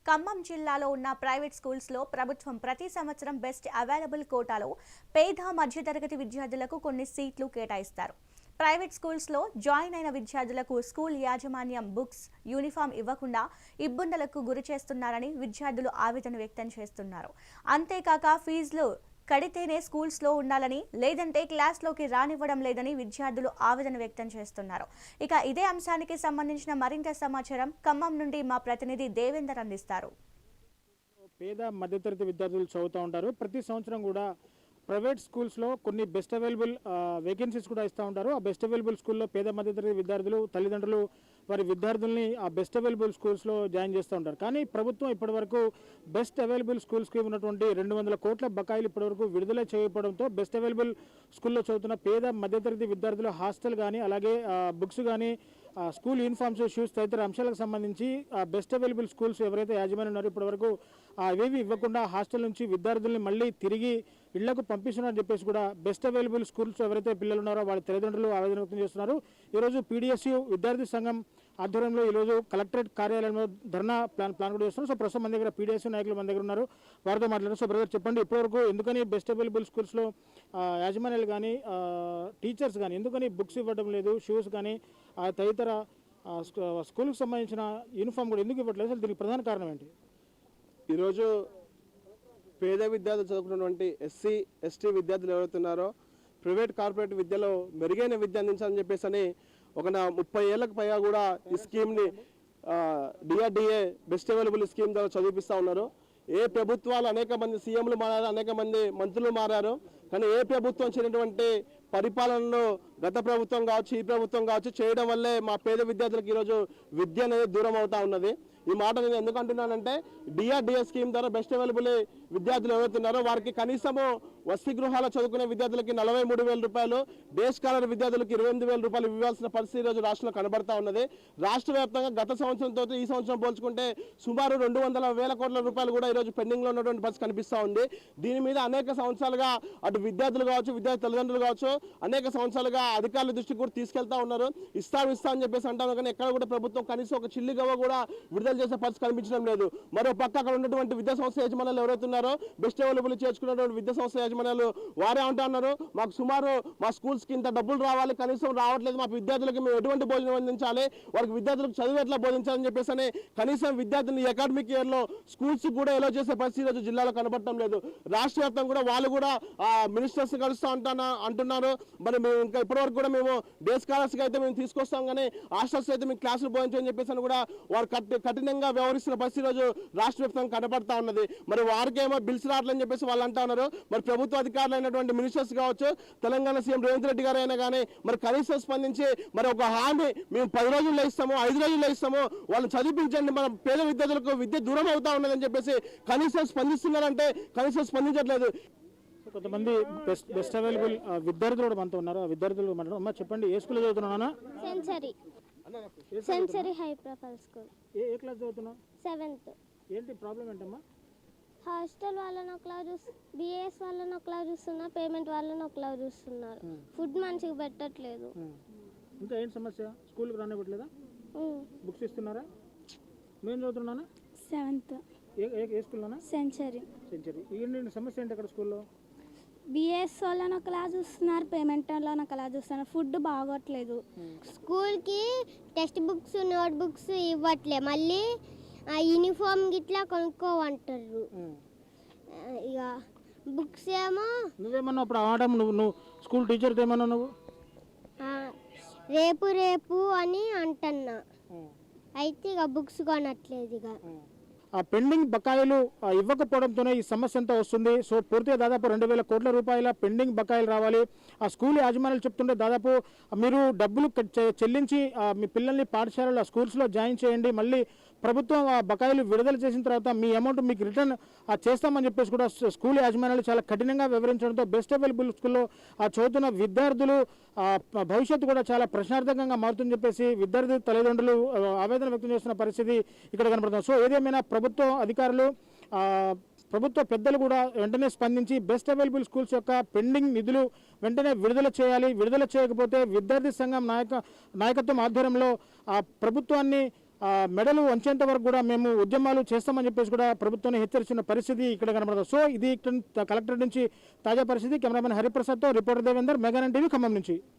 ఖమ్మం జిల్లాలో ఉన్న ప్రైవేట్ స్కూల్స్లో ప్రభుత్వం ప్రతి సంవత్సరం బెస్ట్ అవైలబుల్ కోటాలో పేద మధ్యతరగతి విద్యార్థులకు కొన్ని సీట్లు కేటాయిస్తారు. ప్రైవేట్ స్కూల్స్లో జాయిన్ అయిన విద్యార్థులకు స్కూల్ యాజమాన్యం బుక్స్, యూనిఫామ్ ఇవ్వకుండా ఇబ్బందులకు గురి చేస్తున్నారని విద్యార్థులు ఆవేదన వ్యక్తం చేస్తున్నారు. అంతేకాక ఫీజులు కడితేనే స్కూల్స్లో ఉండాలని, లేదంటే క్లాస్లోకి రానివ్వడం లేదని విద్యార్థులు ఆవేదన వ్యక్తం చేస్తున్నారు. ఇక ఇదే అంశానికి సంబంధించిన మరింత సమాచారం ఖమ్మం నుండి మా ప్రతినిధి దేవేందర్ అందిస్తారు. పేద మధ్యతరగతి విద్యార్థులు చదువుతూ ఉంటారు. ప్రతి సంవత్సరం కూడా ప్రైవేట్ స్కూల్స్లో కొన్ని బెస్ట్ అవైలబుల్ వేకెన్సీస్ కూడా ఇస్తూ ఉంటారు. ఆ బెస్ట్ అవైలబుల్ స్కూల్లో పేద మధ్యతరగతి విద్యార్థులు తల్లిదండ్రులు వారి విద్యార్థుల్ని ఆ బెస్ట్ అవైలబుల్ స్కూల్స్లో జాయిన్ చేస్తూ ఉంటారు. కానీ ప్రభుత్వం ఇప్పటివరకు బెస్ట్ అవైలబుల్ స్కూల్స్కి ఉన్నటువంటి 200 కోట్ల బకాయిలు ఇప్పటివరకు విడుదల చేయకపోవడంతో బెస్ట్ అవైలబుల్ స్కూల్లో చదువుతున్న పేద మధ్యతరగతి విద్యార్థులు హాస్టల్ కానీ, అలాగే బుక్స్ కానీ, స్కూల్ యూనిఫామ్స్, షూస్ తదితర అంశాలకు సంబంధించి బెస్ట్ అవైలబుల్ స్కూల్స్ ఎవరైతే యాజమాన్యం ఉన్నారో ఇప్పటివరకు అవేవి ఇవ్వకుండా హాస్టల్ నుంచి విద్యార్థుల్ని మళ్ళీ తిరిగి ఇళ్లకు పంపిస్తున్నారని చెప్పేసి కూడా బెస్ట్ అవైలబుల్ స్కూల్స్ ఎవరైతే పిల్లలు ఉన్నారో వాళ్ళ తల్లిదండ్రులు ఆవేదన వ్యక్తం చేస్తున్నారు. ఈరోజు పీడిఎస్యు విద్యార్థి సంఘం ఆధ్వర్యంలో ఈరోజు కలెక్టరేట్ కార్యాలయంలో ధర్నా ప్లాన్ కూడా చేస్తున్నారు. సో ప్రస్తుతం మన దగ్గర పీడిఎస్యు నాయకులు మన దగ్గర ఉన్నారు, వారితో మాట్లాడారు. సో బ్రదర్ చెప్పండి, ఇప్పటివరకు ఎందుకని బెస్ట్ అవైలబుల్ స్కూల్స్లో యాజమాన్యాలు కానీ టీచర్స్ కానీ ఎందుకని బుక్స్ ఇవ్వడం లేదు, షూస్ కానీ తదితర స్కూల్కి సంబంధించిన యూనిఫామ్ కూడా ఎందుకు ఇవ్వట్లేదు? అసలు దీనికి ప్రధాన కారణం ఏంటి? ఈరోజు పేద విద్యార్థులు చదువుకున్నటువంటి ఎస్సీ ఎస్టీ విద్యార్థులు ఎవరైతున్నారో ప్రైవేట్ కార్పొరేట్ విద్యలో మెరుగైన విద్య అందించాలని చెప్పేసి ఒక 30 ఏళ్ళకు పైగా కూడా ఈ స్కీమ్ని డిఆర్డిఏ బెస్ట్ అవైలబుల్ స్కీమ్ ద్వారా చదివిస్తూ ఉన్నారు. ఏ ప్రభుత్వాలు అనేక మంది సీఎంలు మారారు, అనేక మంది మంత్రులు మారారు, కానీ ఏ ప్రభుత్వం చేయనటువంటి పరిపాలనలో గత ప్రభుత్వం కావచ్చు, ఈ ప్రభుత్వం కావచ్చు చేయడం వల్లే మా పేద విద్యార్థులకు ఈరోజు విద్య అనేది దూరం అవుతా ఉన్నది. ఈ మాట నేను ఎందుకు అంటున్నానంటే డిఆర్డిఏ స్కీమ్ ద్వారా బెస్ట్ అవైలబుల్ విద్యార్థులు ఎవరైతున్నారో వారికి కనీసము వసతి గృహాలు చదువుకునే విద్యార్థులకి 43,000 రూపాయలు, డే స్కాలర్ విద్యార్థులకు 28,000 రూపాయలు ఇవ్వాల్సిన పరిస్థితి ఈరోజు రాష్ట్రంలో కనబడతా ఉన్నది. రాష్ట్ర వ్యాప్తంగా గత సంవత్సరంతో ఈ సంవత్సరం పోల్చుకుంటే సుమారు 200,000 కోట్ల రూపాయలు కూడా ఈరోజు పెండింగ్లో ఉన్నటువంటి పరిస్థితి కనిపిస్తూ ఉంది. దీని మీద అనేక సంవత్సరాలుగా అటు విద్యార్థులు కావచ్చు, విద్యార్థి తల్లిదండ్రులు కావచ్చు అనేక సంవత్సరాలుగా అధికారుల దృష్టికి కూడా తీసుకెళ్తా ఉన్నారు. ఇస్తా అని చెప్పేసి అంటారు, కానీ ఎక్కడ కూడా ప్రభుత్వం కనీసం ఒక చిల్లి గవ్వ కూడా విడుదల చేసే పరిస్థితి కనిపించడం లేదు. మరో పక్క అక్కడ ఉన్నటువంటి విద్యా సంస్థ యాజమాన్యాలు ఎవరైతున్నారో బెస్ట్ అవైలబుల్ చేర్చుకున్నటువంటి విద్యా సంస్థ యాజమాన్యాలు వారే అంటున్నారు, మాకు సుమారు మా స్కూల్స్కి ఇంత డబ్బులు రావాలి, కనీసం రావట్లేదు, మా విద్యార్థులకి మేము ఎటువంటి భోజనం అందించాలి, వారికి విద్యార్థులకు చదువు ఎట్లా బోధించాలని చెప్పేసి కనీసం విద్యార్థులు అకాడమిక్ ఇయర్లో స్కూల్స్ కూడా ఎలా చేసే పరిస్థితి ఈరోజు జిల్లాలో కనబడటం లేదు. రాష్ట్ర వ్యాప్తంగా కూడా వాళ్ళు కూడా మినిస్టర్స్ కలుస్తూ అంటున్నారు. మరి మేము ఇంకా ఇప్పటివరకు కూడా మేము డే స్కాలర్స్కి అయితే మేము తీసుకొస్తాం, కానీ హాస్టల్స్ అయితే మేము క్లాసులు బోధించని చెప్పేసి కూడా వారు కఠినంగా వ్యవహరిస్తున్న పరిస్థితి రోజు రాష్ట్ర వ్యాప్తంగా కనబడతా ఉన్నది. మరి వారికేమో బిల్స్ రావట్లని చెప్పేసి వాళ్ళు అంటా ఉన్నారు. మరి ప్రభుత్వ అధికారులు అయినటువంటి మినిస్టర్స్ కావచ్చు, తెలంగాణ సీఎం రేవంత్ రెడ్డి గారు అయినా కానీ మరి కనీసం స్పందించి మరి ఒక హామీ మేము 10 రోజుల్లో ఇస్తాము, 5 రోజుల్లో ఇస్తాము, వాళ్ళని చదివించండి, మన పేద విద్యార్థులకు విద్య దూరం అవుతా ఉన్నదని చెప్పేసి కనీసం స్పందిస్తున్నారంటే కనీసం స్పందించట్లేదు. కొంతమంది బెస్ట్ అవైలబుల్ విద్యార్థులు కూడా మనతో ఉన్నారు. ఆ విద్యార్థులు మాట్లాడు. అమ్మా చెప్పండి, ఏ స్కూల్లో చదువుతున్నా? Century high profile school. ఏ క్లాస్ చదువుతున్నావు? 7th. ఏంటి ప్రాబ్లం ఏంటమ్మా? హాస్టల్ వాళ్ళని ఒకలా బిఏఎస్ వాళ్ళని ఒకలా చూస్తున్నారు, పేమెంట్ వాళ్ళని ఒకలా చూస్తున్నారు, ఫుడ్ మంచిగా పెట్టట్లేదు. ఇంకా ఏంటి సమస్య? స్కూల్కి రానివ్వట్లేదా? బుక్స్ ఇస్తున్నారా? మేము చదువుతున్నానా? 7th. ఏ స్కూల్లోనా? సెంచరీ. ఏంటి సమస్య ఏంటి అక్కడ స్కూల్లో? బిఎస్ వాళ్ళని ఒకలా చూస్తున్నారు, పేమెంట్ వాళ్ళని ఒకలా చూస్తున్నారు, ఫుడ్ బాగోట్లేదు. స్కూల్కి టెక్స్ట్ బుక్స్, నోట్ బుక్స్ ఇవ్వట్లే, మళ్ళీ యూనిఫామ్ గిట్లా కొనుక్కోమంటారు. ఇక బుక్స్ ఏమో నువ్వేమన్నా అప్పుడు ఆడడం, నువ్వు స్కూల్ టీచర్తో ఏమన్నా నువ్వు రేపు అని అంటున్నా, అయితే ఇక బుక్స్ కొనట్లేదు. ఇక ఆ పెండింగ్ బకాయిలు ఇవ్వకపోవడంతోనే ఈ సమస్య అంతా వస్తుంది. సో పూర్తిగా దాదాపు 2,000 కోట్ల రూపాయల పెండింగ్ బకాయిలు రావాలి. ఆ స్కూల్ యాజమాన్యాలు చెప్తుంటే దాదాపు మీరు డబ్బులు చెల్లించి మీ పిల్లల్ని పాఠశాలలో స్కూల్స్లో జాయిన్ చేయండి, మళ్ళీ ప్రభుత్వం ఆ బకాయిలు విడుదల చేసిన తర్వాత మీ అమౌంట్ మీకు రిటర్న్ చేస్తామని చెప్పేసి కూడా స్కూల్ యాజమాన్యాలు చాలా కఠినంగా వివరించడంతో బెస్ట్ అవైలబుల్ స్కూల్లో చదువుతున్న విద్యార్థులు భవిష్యత్తు కూడా చాలా ప్రశ్నార్థకంగా మారుతుందని చెప్పేసి విద్యార్థి తల్లిదండ్రులు ఆవేదన వ్యక్తం చేస్తున్న పరిస్థితి ఇక్కడ కనబడుతుంది. సో ఏదేమైనా ప్రభుత్వ అధికారులు, ప్రభుత్వ పెద్దలు కూడా వెంటనే స్పందించి బెస్ట్ అవైలబుల్ స్కూల్స్ యొక్క పెండింగ్ నిధులు వెంటనే విడుదల చేయాలి. విడుదల చేయకపోతే విద్యార్థి సంఘం నాయకత్వం ఆధ్వర్యంలో ప్రభుత్వాన్ని మెడలు వంచేంత వరకు కూడా మేము ఉద్యమాలు చేస్తామని చెప్పేసి కూడా ప్రభుత్వాన్ని హెచ్చరించిన పరిస్థితి ఇక్కడ కనబడుతుంది. సో ఇది కలెక్టర్ నుంచి తాజా పరిస్థితి. కెమెరామెన్ హరిప్రసాద్తో రిపోర్టర్ దేవేందర్, మెగానన్ టీవీ ఖమ్మం నుంచి.